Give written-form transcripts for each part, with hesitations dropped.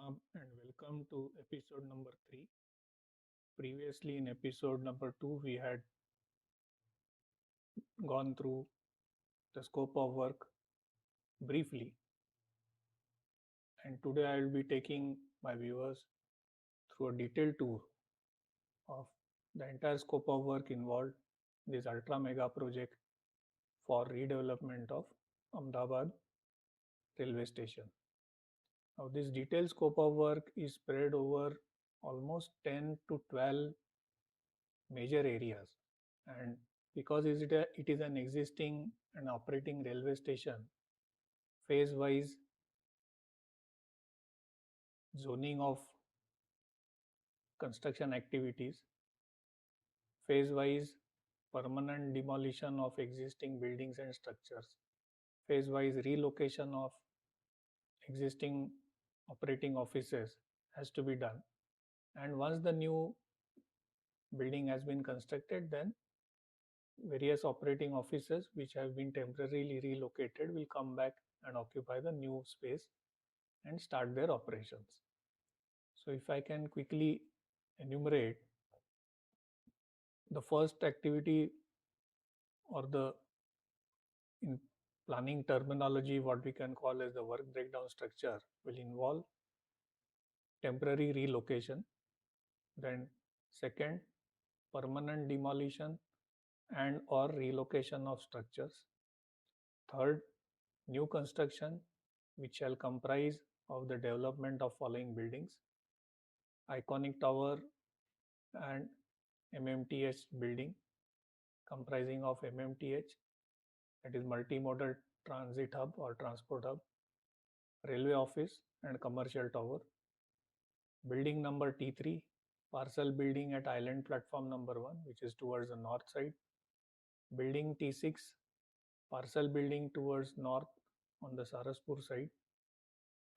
and welcome to episode number 3. Previously, in episode number 2, we had gone through the scope of work briefly, and today I will be taking my viewers through a detailed tour of the entire scope of work involved in this ultra mega project for redevelopment of Ahmedabad railway station. Now, this detailed scope of work is spread over almost 10 to 12 major areas, and because it is an existing and operating railway station, phase wise zoning of construction activities, phase wise permanent demolition of existing buildings and structures, phase wise relocation of existing operating offices has to be done. And once the new building has been constructed, then various operating offices which have been temporarily relocated will come back and occupy the new space and start their operations. So if I can quickly enumerate, the first activity, or the in planning terminology what we can call as the work breakdown structure, will involve temporary relocation. Then second, permanent demolition and or relocation of structures. Third, new construction which shall comprise of the development of following buildings: iconic tower and MMTH building, comprising of MMTH, that is multimodal transit hub or transport hub, railway office and commercial tower. Building number T3, Parcel building at island platform number 1, which is towards the north side. Building T6, Parcel building towards north on the Saraspur side.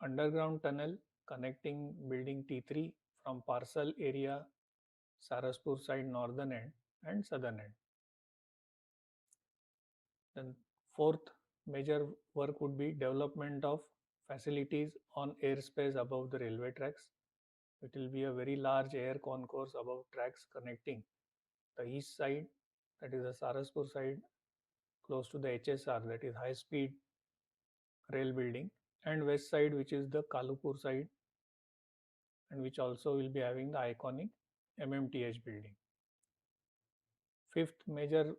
Underground tunnel connecting building T3 from Parcel area, Saraspur side northern end and southern end. Then fourth major work would be development of facilities on airspace above the railway tracks. It will be a very large air concourse above tracks connecting the east side, that is the Saraspur side, close to the HSR, that is high speed rail building, and west side, which is the Kalupur side, and which also will be having the iconic MMTH building. Fifth major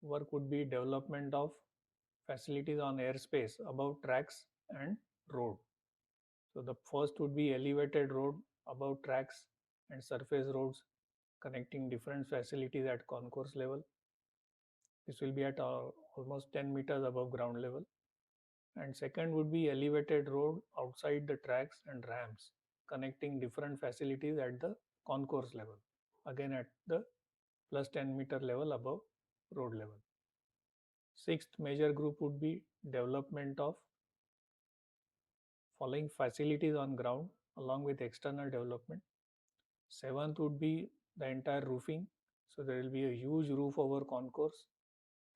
work would be development of facilities on airspace above tracks and road. So the first would be elevated road above tracks and surface roads connecting different facilities at concourse level. This will be at almost 10 meters above ground level. And second would be elevated road outside the tracks and ramps connecting different facilities at the concourse level, again at the plus 10-meter level above road level. Sixth major group would be development of following facilities on ground along with external development. Seventh would be the entire roofing. So there will be a huge roof over concourse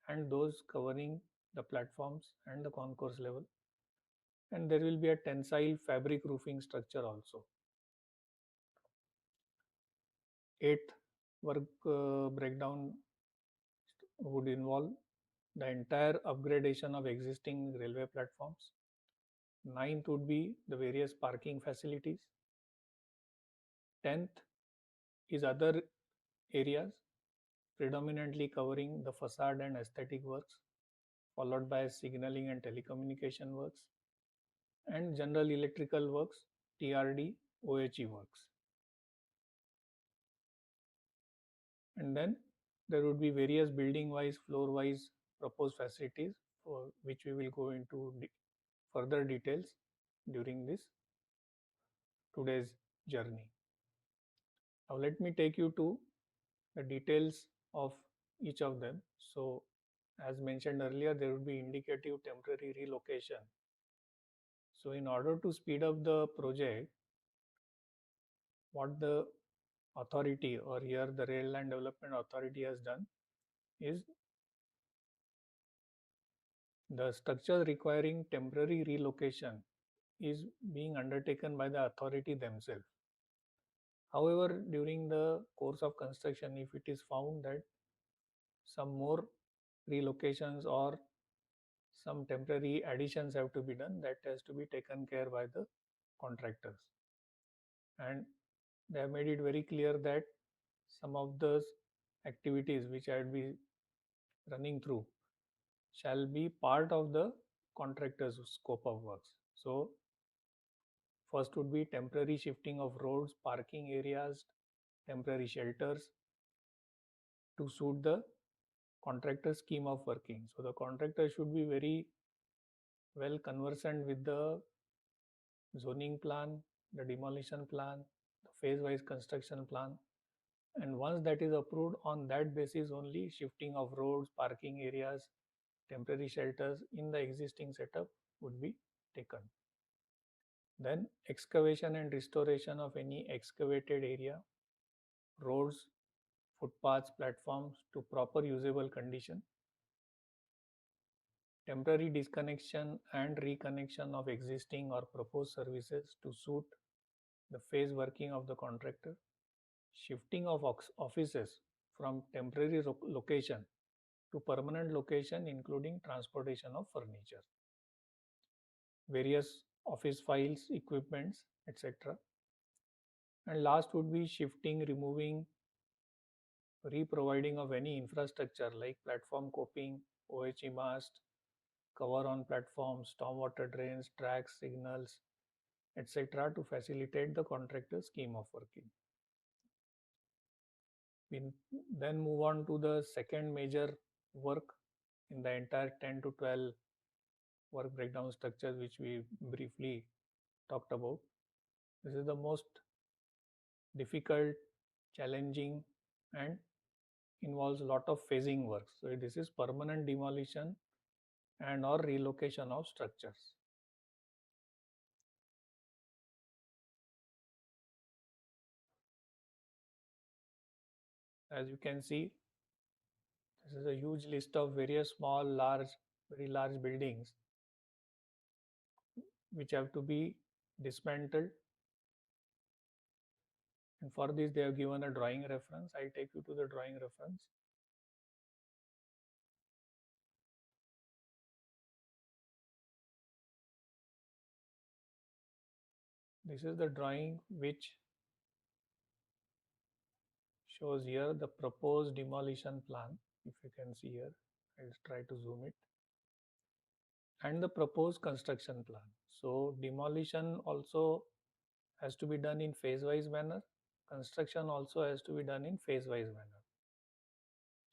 and those covering the platforms and the concourse level. And there will be a tensile fabric roofing structure also. Eighth work breakdown would involve the entire upgradation of existing railway platforms. Ninth would be the various parking facilities. 10th is other areas, predominantly covering the facade and aesthetic works, followed by signaling and telecommunication works, and general electrical works, TRD, OHE works. And then there would be various building wise, floor wise proposed facilities, for which we will go into further details during this today's journey. Now let me take you to the details of each of them. So as mentioned earlier, there would be indicative temporary relocation. So in order to speed up the project, what the authority, or here the Rail Land Development Authority, has done is the structure requiring temporary relocation is being undertaken by the authority themselves. However, during the course of construction, if it is found that some more relocations or some temporary additions have to be done, that has to be taken care by the contractors. And they have made it very clear that some of those activities which I will be running through shall be part of the contractor's scope of works. So first would be temporary shifting of roads, parking areas, temporary shelters to suit the contractor scheme of working. So the contractor should be very well conversant with the zoning plan, the demolition plan, the phase-wise construction plan, and once that is approved, on that basis only shifting of roads, parking areas, temporary shelters in the existing setup would be taken. Then excavation and restoration of any excavated area, roads, footpaths, platforms to proper usable condition, temporary disconnection and reconnection of existing or proposed services to suit the phase working of the contractor, shifting of offices from temporary location to permanent location, including transportation of furniture, various office files, equipments, etc. And last would be shifting, removing, reproviding of any infrastructure like platform coping, OHE mast, cover on platforms, stormwater drains, tracks, signals, etc. to facilitate the contractor's scheme of working. We then move on to the second major work in the entire 10 to 12 work breakdown structures which we briefly talked about. This is the most difficult, challenging, and involves a lot of phasing works. So this is permanent demolition and or relocation of structures. As you can see, this is a huge list of various small, large, very large buildings which have to be dismantled. And for this, they have given a drawing reference. I take you to the drawing reference. This is the drawing which shows here the proposed demolition plan. If you can see here, I'll try to zoom it. And the proposed construction plan. So demolition also has to be done in phase-wise manner. Construction also has to be done in phase-wise manner.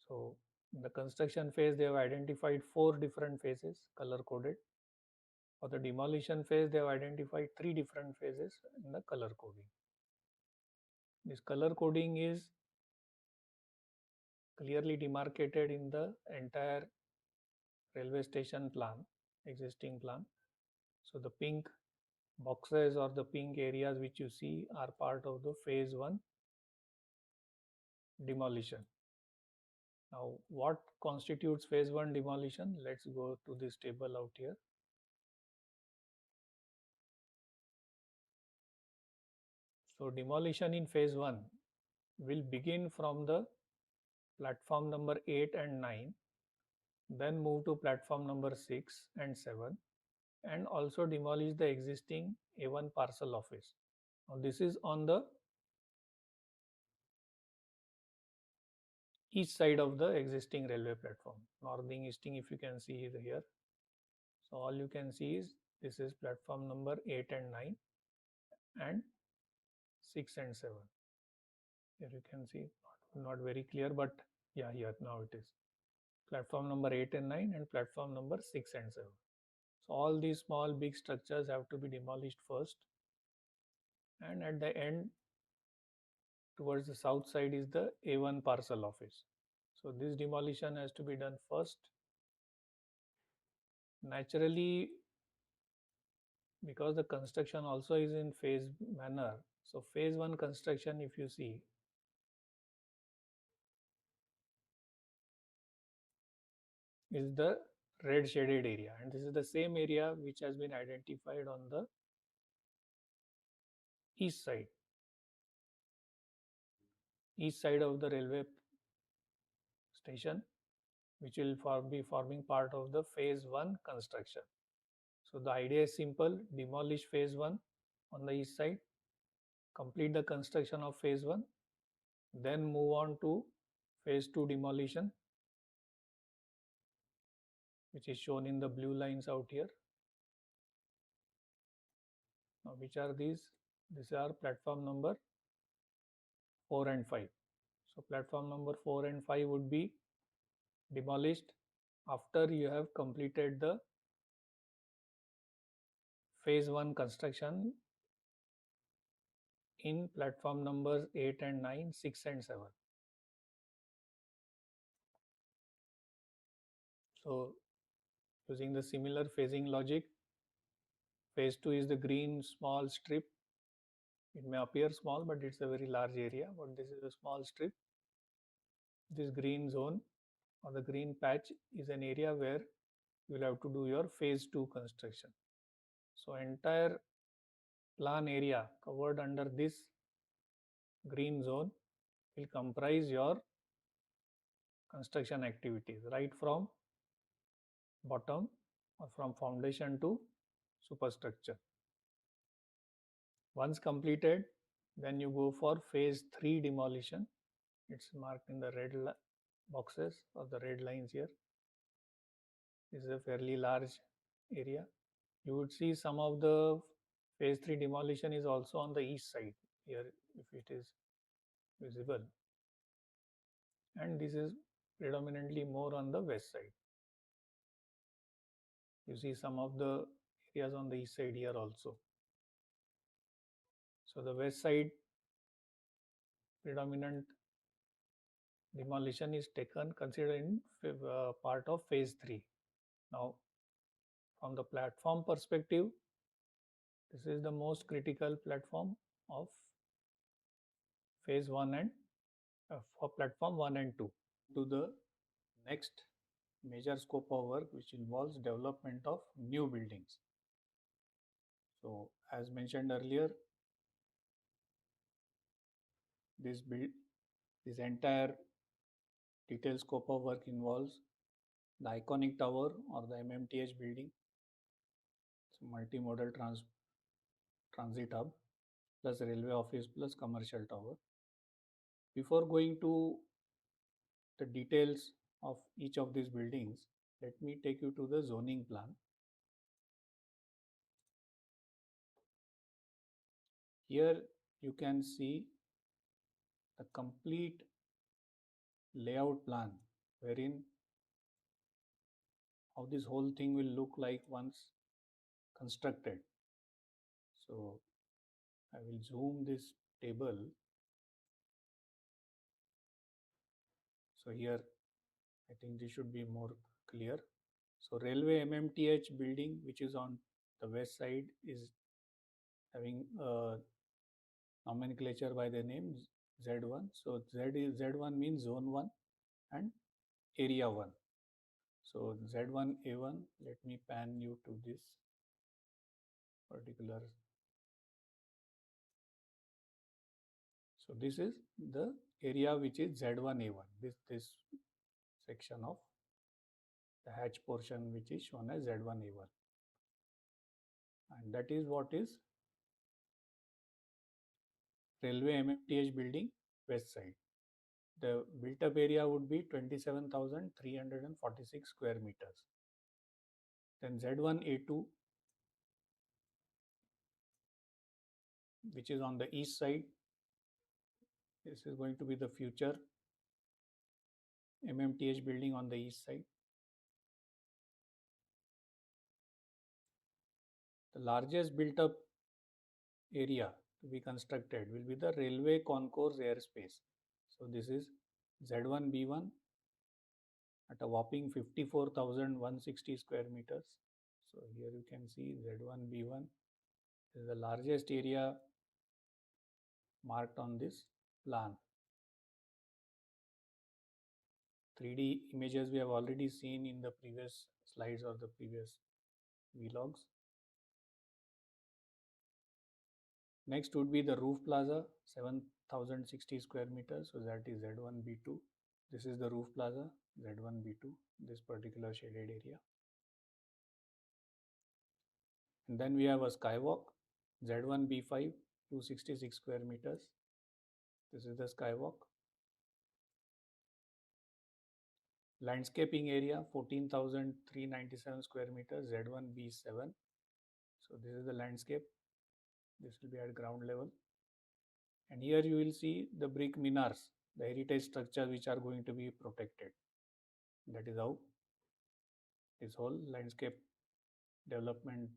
So in the construction phase, they have identified 4 different phases color-coded. For the demolition phase, they have identified 3 different phases in the color coding. This color coding is clearly demarcated in the entire railway station plan, existing plan. So the pink boxes or the pink areas which you see are part of the phase 1 demolition. Now what constitutes phase 1 demolition? Let's go to this table out here. So demolition in phase 1 will begin from the platform number 8 and 9, then move to platform number 6 and 7, and also demolish the existing A1 parcel office. Now this is on the each side of the existing railway platform, northing, easting, if you can see here. So all you can see is this is platform number 8 and 9 and 6 and 7. Here you can see, not very clear, but yeah, here now it is. Platform number 8 and 9 and platform number 6 and 7. So all these small big structures have to be demolished first, and at the end towards the south side is the A1 parcel office. So this demolition has to be done first. Naturally, because the construction also is in phase manner, so phase 1 construction, if you see, is the red shaded area, and this is the same area which has been identified on the east side, east side of the railway station, which will be forming part of the phase 1 construction. So the idea is simple: demolish phase 1 on the east side, complete the construction of phase 1, then move on to phase 2 demolition, which is shown in the blue lines out here. Now, which are these? These are platform number 4 and 5. So platform number 4 and 5 would be demolished after you have completed the phase 1 construction in platform numbers 8 and 9, 6 and 7. So using the similar phasing logic, phase 2 is the green small strip. It may appear small, but it's a very large area. But this is a small strip. This green zone or the green patch is an area where you will have to do your phase 2 construction. So entire plan area covered under this green zone will comprise your construction activities, right from bottom or from foundation to superstructure. Once completed, then you go for phase 3 demolition. It's marked in the red boxes or the red lines here. This is a fairly large area. You would see some of the phase 3 demolition is also on the east side here, if it is visible. And this is predominantly more on the west side. You see some of the areas on the east side here also. So the west side predominant demolition is taken considered in part of phase 3. Now, from the platform perspective, this is the most critical platform of phase 1 and for platform 1 and 2. To the next major scope of work, which involves development of new buildings. So as mentioned earlier, this entire detailed scope of work involves the iconic tower or the MMTH building, so multimodal transit hub, plus railway office plus commercial tower. Before going to the details of each of these buildings, let me take you to the zoning plan. Here you can see the complete layout plan, wherein how this whole thing will look like once constructed. So I will zoom this table. So here I think this should be more clear. So railway MMTH building, which is on the west side, is having nomenclature by the name Z1. So Z1 means zone 1 and area 1. So Z1A1, let me pan you to this particular. So this is the area which is Z1A1, this section of the hatch portion which is shown as Z1A1. And that is what is railway MMTH building west side. The built up area would be 27,346 square meters. Then Z1A2, which is on the east side. This is going to be the future MMTH building on the east side. The largest built up area to be constructed will be the railway concourse airspace. So this is Z1B1 at a whopping 54,160 square meters. So here you can see Z1B1 is the largest area marked on this plan. 3D images we have already seen in the previous slides or the previous vlogs. Next would be the roof plaza, 7,060 square meters. So that is Z1B2. This is the roof plaza, Z1B2, this particular shaded area. And then we have a skywalk, Z1B5, 266 square meters. This is the skywalk. Landscaping area, 14,397 square meters, Z1B7. So this is the landscape. This will be at ground level. And here you will see the brick minars, the heritage structures which are going to be protected. That is how this whole landscape development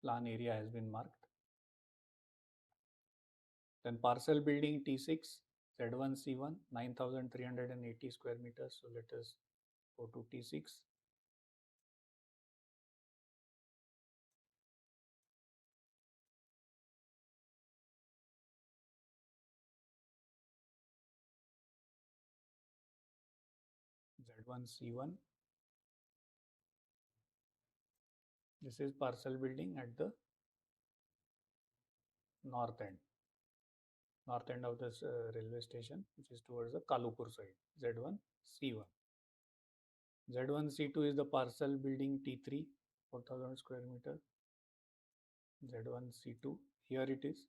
plan area has been marked. Then parcel building T6, Z1C1, 9,380 square meters. So let us go to T6. Z1C1. This is parcel building at the north end of this railway station, which is towards the Kalupur side, Z1C1. Z1C2 is the parcel building T3, 4,000 square meter, Z1C2. Here it is.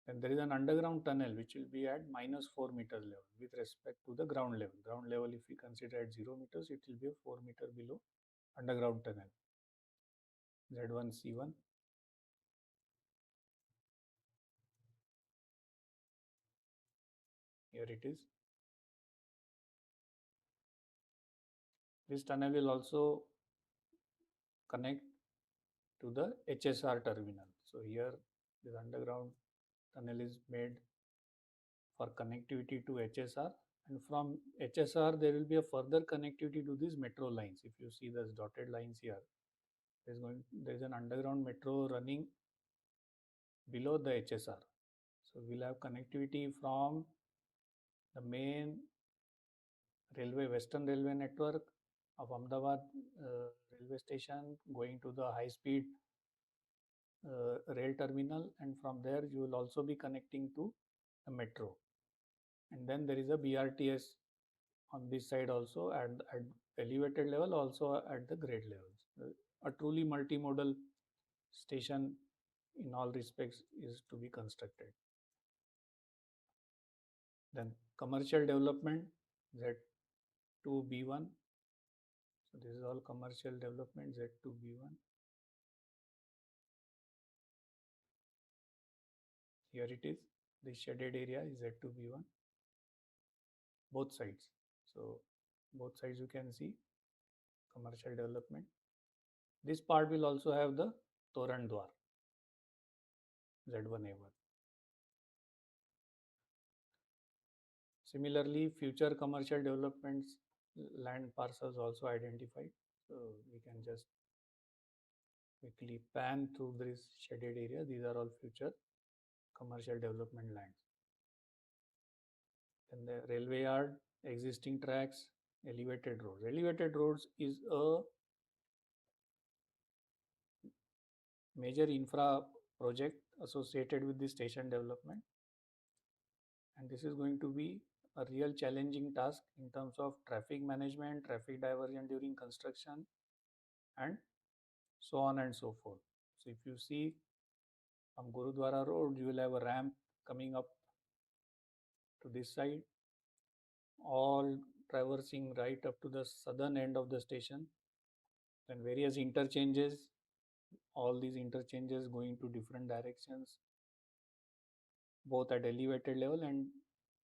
Then there is an underground tunnel which will be at -4 meters level with respect to the ground level. Ground level, if we consider at 0 meters, it will be a 4 meter below underground tunnel. Z1C1. Here it is. This tunnel will also connect to the HSR terminal. So here this underground tunnel is made for connectivity to HSR, and from HSR there will be a further connectivity to these metro lines. If you see those dotted lines here, there is an underground metro running below the HSR. So we'll have connectivity from the main railway, Western Railway network of Ahmedabad railway station, going to the high speed rail terminal, and from there you will also be connecting to the metro. And then there is a BRTS on this side also at elevated level, also at the grade levels. A truly multimodal station in all respects is to be constructed. Then commercial development, Z2B1. So this is all commercial development, Z2B1. Here it is. The shaded area is Z2B1. Both sides. So both sides you can see commercial development. This part will also have the Toran Dwar, Z1A1. Similarly, future commercial developments land parcels also identified. So we can just quickly pan through this shaded area. These are all future commercial development lands. Then the railway yard, existing tracks, elevated roads. Elevated roads is a major infra project associated with the station development, and this is going to be a real challenging task in terms of traffic management, traffic diversion during construction, and so on and so forth. So if you see from Gurudwara Road, you will have a ramp coming up to this side, all traversing right up to the southern end of the station. Then various interchanges, all these interchanges going to different directions, both at elevated level and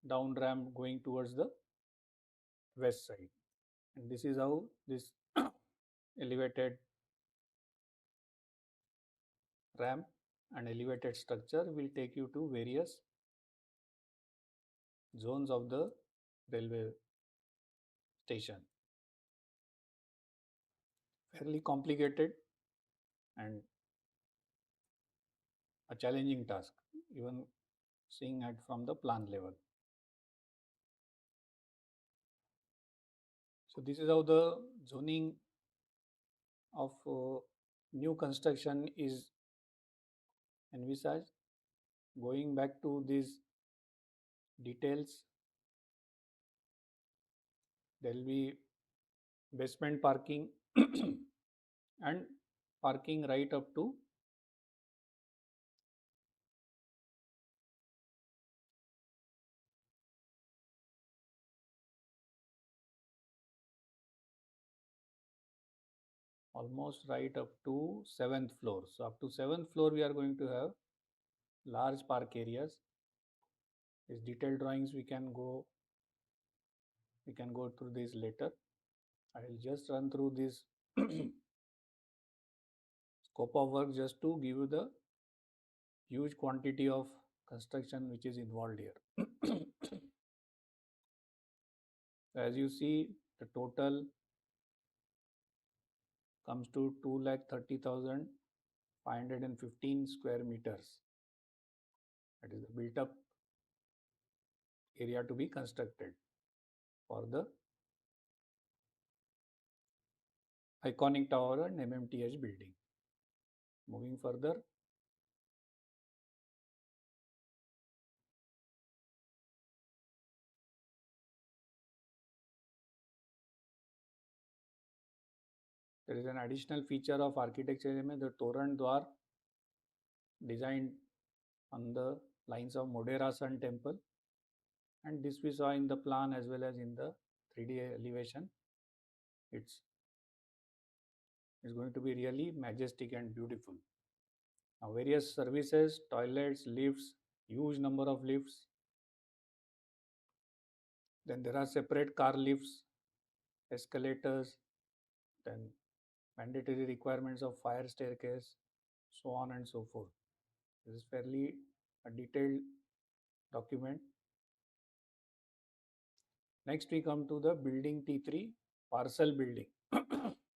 down ramp going towards the west side. And this is how this elevated ramp and elevated structure will take you to various zones of the railway station. Fairly complicated and a challenging task, even seeing it from the plan level. So this is how the zoning of new construction is envisaged. Going back to these details, there will be basement parking and parking right up to almost right up to 7th floor. So up to 7th floor we are going to have large park areas. These detailed drawings we can go through this later. I will just run through this scope of work just to give you the huge quantity of construction which is involved here. As you see, the total comes to 2,30,515 square meters. That is the built up area to be constructed for the iconic tower and MMTH building. Moving further, there is an additional feature of architecture element, the Toran Dwar, designed on the lines of Modera Sun Temple, and this we saw in the plan as well as in the 3D elevation. It's going to be really majestic and beautiful. Now, various services, toilets, lifts, huge number of lifts. Then there are separate car lifts, escalators, then mandatory requirements of fire staircase, so on and so forth. This is fairly a detailed document. Next, we come to the building T3, Parcel building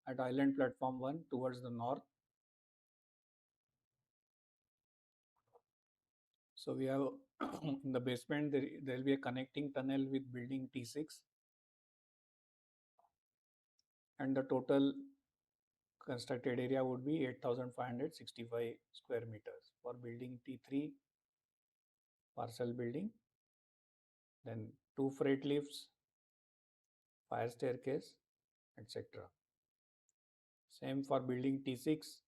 at Island Platform 1 towards the north. So we have in the basement, there will be a connecting tunnel with building T6, and the total constructed area would be 8,565 square meters for building T3 Parcel building. Then two freight lifts, fire staircase, etc. Same for building T6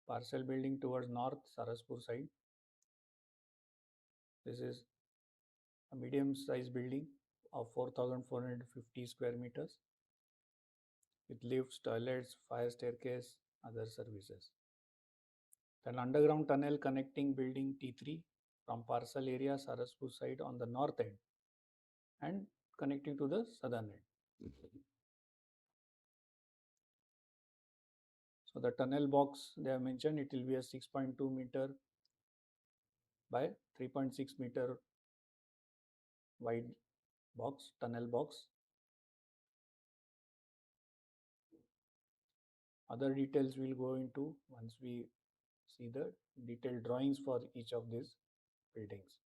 Parcel building towards north Saraspur side. This is a medium sized building of 4,450 square meters with lifts, toilets, fire staircase, other services. Then underground tunnel connecting building T3 from Parcel area Saraspur side on the north end and connecting to the southern end. So the tunnel box they have mentioned, it will be a 6.2 meter by 3.6 meter wide box, tunnel box. Other details we'll go into once we see the detailed drawings for each of these buildings.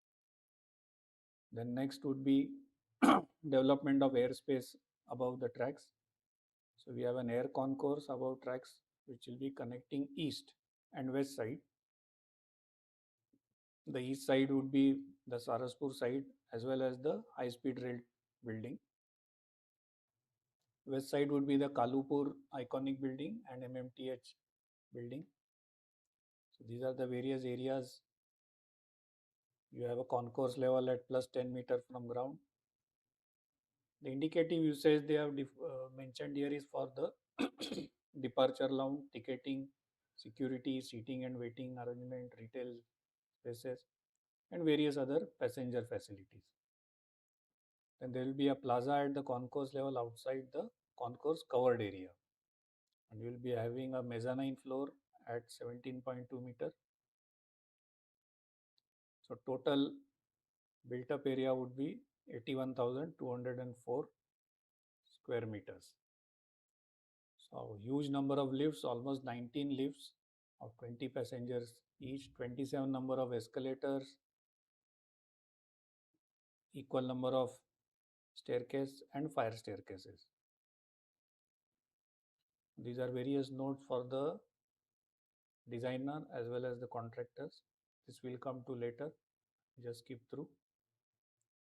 Then next would be development of airspace above the tracks. So we have an air concourse above tracks which will be connecting east and west side. The east side would be the Saraspur side as well as the high speed rail building. West side would be the Kalupur iconic building and MMTH building. So these are the various areas. You have a concourse level at plus 10 meter from ground. The indicative usage they have mentioned here is for the departure lounge, ticketing, security, seating and waiting arrangement, retail spaces, and various other passenger facilities. Then there will be a plaza at the concourse level outside the concourse covered area. And you will be having a mezzanine floor at 17.2 meter. So total built up area would be 81,204 square meters. So huge number of lifts, almost 19 lifts of 20 passengers each, 27 number of escalators, equal number of staircase and fire staircases. These are various notes for the designer as well as the contractors. This will come to later. Just skip through.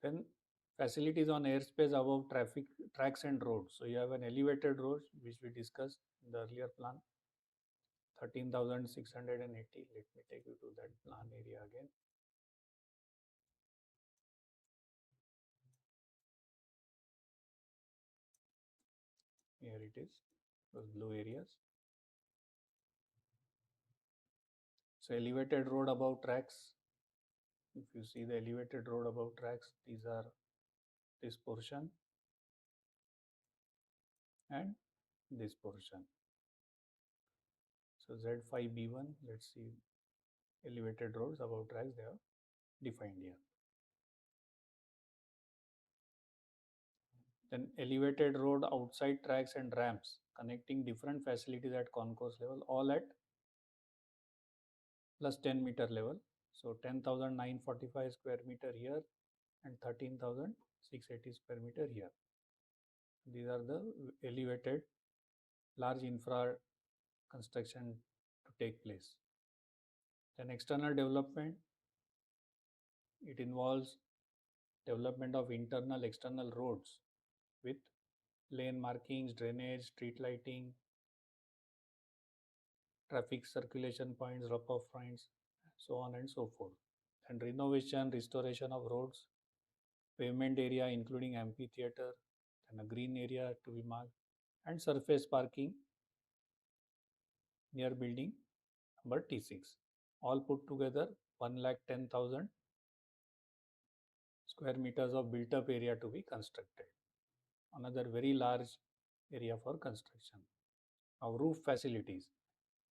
Then facilities on airspace above traffic tracks and roads. So you have an elevated road which we discussed in the earlier plan, 13,680. Let me take you to that plan area again. Here it is, those blue areas. So elevated road above tracks. If you see the elevated road above tracks, these are this portion and this portion. So Z5B1, let's see elevated roads above tracks, they are defined here. Then elevated road outside tracks and ramps connecting different facilities at concourse level, all at plus 10 meter level. So 10,945 square meter here and 13,680 square meter here. These are the elevated large infra construction to take place. Then external development, it involves development of internal external roads with lane markings, drainage, street lighting, traffic circulation points, drop-off points, so on and so forth. And renovation, restoration of roads, pavement area including amphitheater, and a green area to be marked, and surface parking near building number T6. All put together 1,10,000 square meters of built up area to be constructed. Another very large area for construction. Now roof facilities.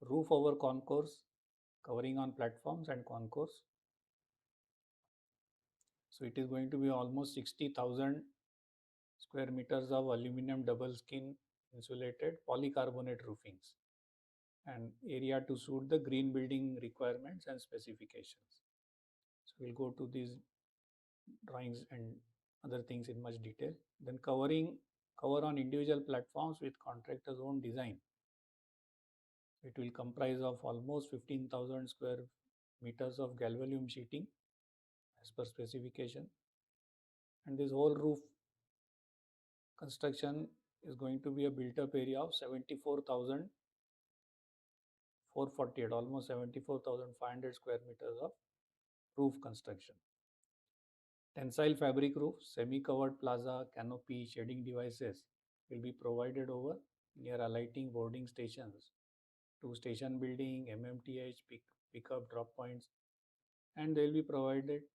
Roof over concourse, covering on platforms and concourse. So it is going to be almost 60,000 square meters of aluminum double skin insulated polycarbonate roofings, and area to suit the green building requirements and specifications. So we'll go to these drawings and other things in much detail. Then cover on individual platforms with contractor's own design. It will comprise of almost 15,000 square meters of galvalume sheeting as per specification. And this whole roof construction is going to be a built up area of 74,448, almost 74,500 square meters of roof construction. Tensile fabric roof, semi-covered plaza, canopy, shading devices will be provided over near alighting boarding stations to station building, MMTH, pickup, drop points, and they will be provided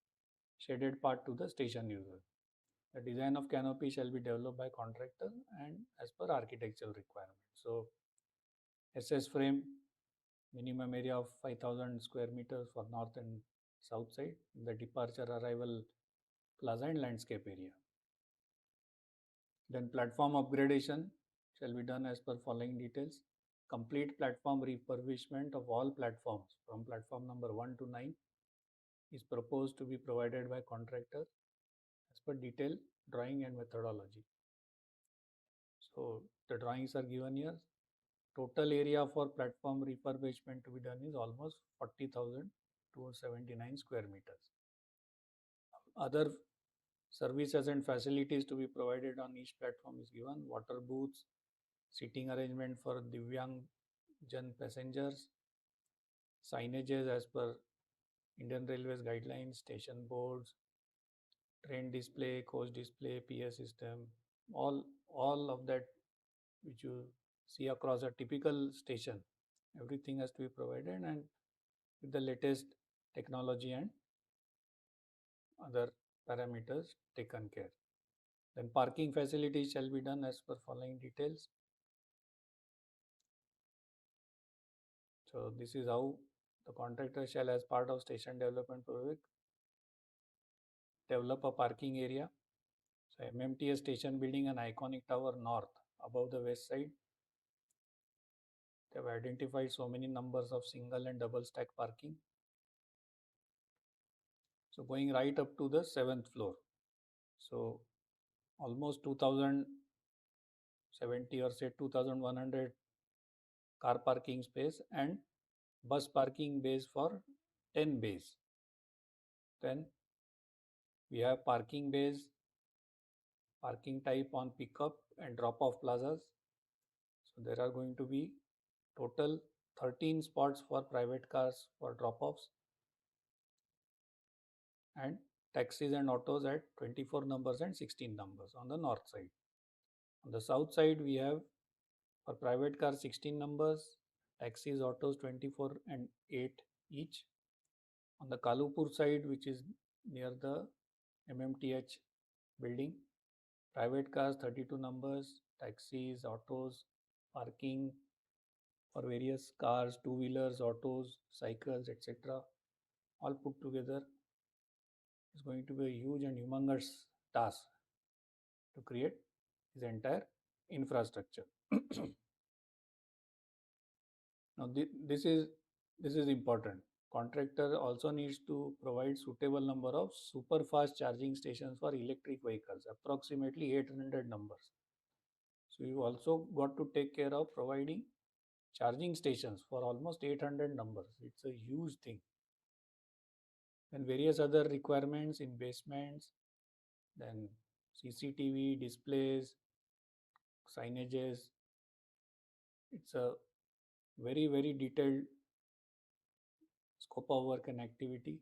shaded part to the station user. The design of canopy shall be developed by contractor and as per architectural requirement. So SS frame, minimum area of 5,000 square meters for north and south side, the departure, arrival, plaza and landscape area. Then platform upgradation shall be done as per following details. Complete platform refurbishment of all platforms from platform number 1 to 9 is proposed to be provided by contractor as per detailed drawing and methodology. So the drawings are given here. Total area for platform refurbishment to be done is almost 40,279 square meters. Other services and facilities to be provided on each platform is given. Water booths, seating arrangement for Divyang Jan passengers, signages as per Indian Railways guidelines, station boards, train display, coach display, PA system, all of that which you see across a typical station, everything has to be provided and with the latest technology and other parameters taken care. Then parking facilities shall be done as per following details. So this is how the contractor shall, as part of station development project, develop a parking area. So MMTS station building an iconic tower north above the west side. They have identified so many numbers of single and double stack parking. So going right up to the 7th floor. So almost 2070 or say 2100 car parking space and bus parking bays for 10 bays. Then we have parking bays, parking type on pickup and drop off plazas. So there are going to be total 13 spots for private cars for drop offs and taxis and autos at 24 numbers and 16 numbers on the north side. On the south side, we have for private cars 16 numbers, taxis, autos 24 and 8 each. On the Kalupur side, which is near the MMTH building, private cars 32 numbers, taxis, autos, parking for various cars, two-wheelers, autos, cycles, etc. all put together is going to be a huge and humongous task to create this entire infrastructure. Now this is important. Contractor also needs to provide suitable number of super fast charging stations for electric vehicles, approximately 800 numbers. So you also got to take care of providing charging stations for almost 800 numbers. It's a huge thing. Then various other requirements in basements, then CCTV displays, signages. It's a very detailed scope of work and activity.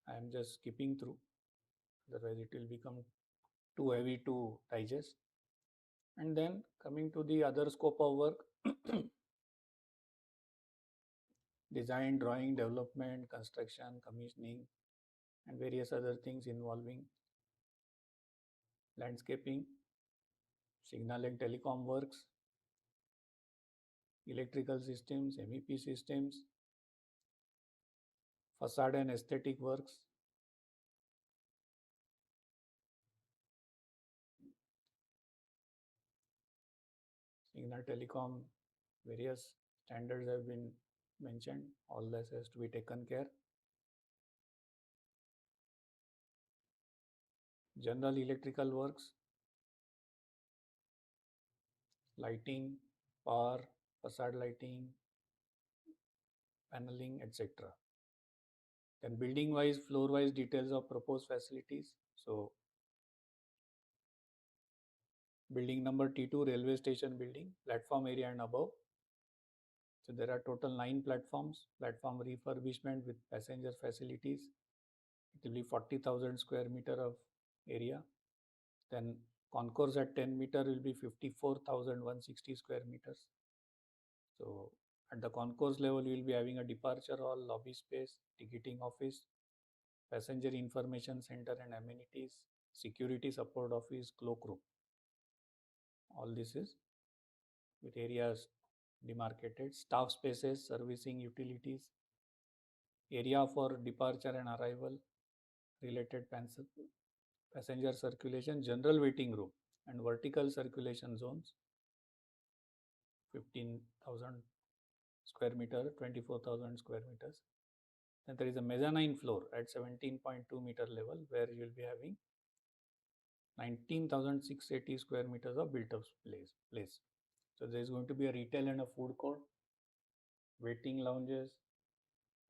I am just skipping through, otherwise it will become too heavy to digest. And then coming to the other scope of work, design, drawing, development, construction, commissioning, and various other things involving landscaping, signal and telecom works, electrical systems, MEP systems, facade and aesthetic works, signal telecom, various standards have been mentioned. All this has to be taken care. General electrical works, lighting, power, facade lighting, paneling, etc. Then building wise, floor wise details of proposed facilities. So building number T2, railway station building, platform area and above. So there are total 9 platforms, platform refurbishment with passenger facilities. It will be 40,000 square meter of area. Then concourse at 10 meter will be 54,160 square meters. So at the concourse level, we will be having a departure hall, lobby space, ticketing office, passenger information center and amenities, security support office, cloakroom. All this is with areas demarcated, staff spaces, servicing utilities, area for departure and arrival, related passenger circulation, general waiting room and vertical circulation zones, 15,000 square meter, 24,000 square meters. Then there is a mezzanine floor at 17.2 meter level where you will be having 19,680 square meters of built up place. So there is going to be a retail and a food court, waiting lounges,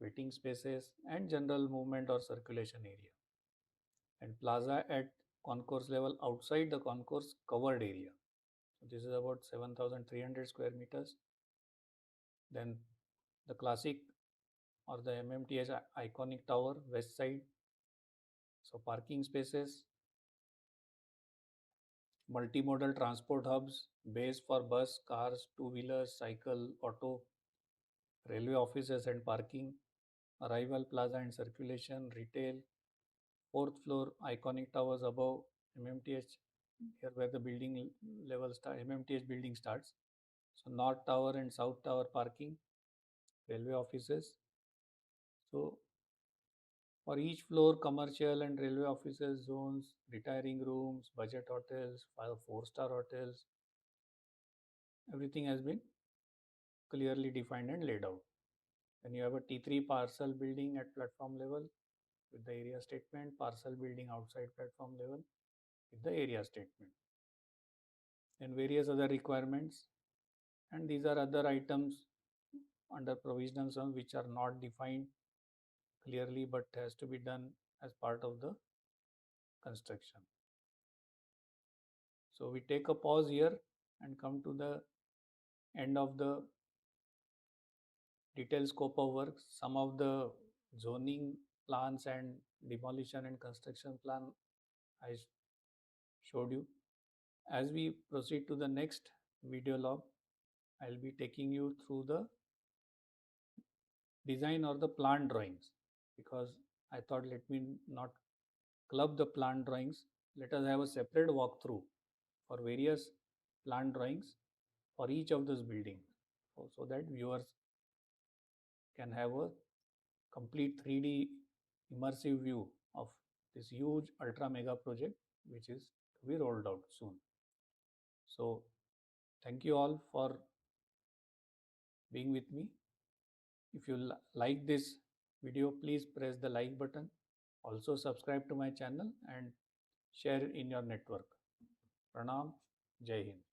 waiting spaces and general movement or circulation area. And plaza at concourse level outside the concourse covered area. So this is about 7,300 square meters. Then the classic or the MMTH iconic tower west side. So parking spaces, multimodal transport hubs, bays for bus, cars, two-wheelers, cycle, auto, railway offices and parking, arrival plaza and circulation, retail, fourth floor iconic towers above MMTH, here where the building level MMTH building starts. So north tower and south tower parking, railway offices. So for each floor, commercial and railway offices, zones, retiring rooms, budget hotels, 4-star hotels, everything has been clearly defined and laid out. Then you have a T3 parcel building at platform level with the area statement, parcel building outside platform level with the area statement. Then various other requirements, And these are other items under provisional sum which are not defined clearly but has to be done as part of the construction. So we take a pause here and come to the end of the detailed scope of work. Some of the zoning plans and demolition and construction plan I showed you. As we proceed to the next video log, I'll be taking you through the design or the plan drawings, because I thought let me not club the plan drawings. Let us have a separate walkthrough for various plan drawings for each of those buildings, so that viewers can have a complete 3D immersive view of this huge ultra mega project which is to be rolled out soon. So thank you all for being with me. If you like this video, please press the like button. Also subscribe to my channel and share in your network. Pranam. Jai Hind.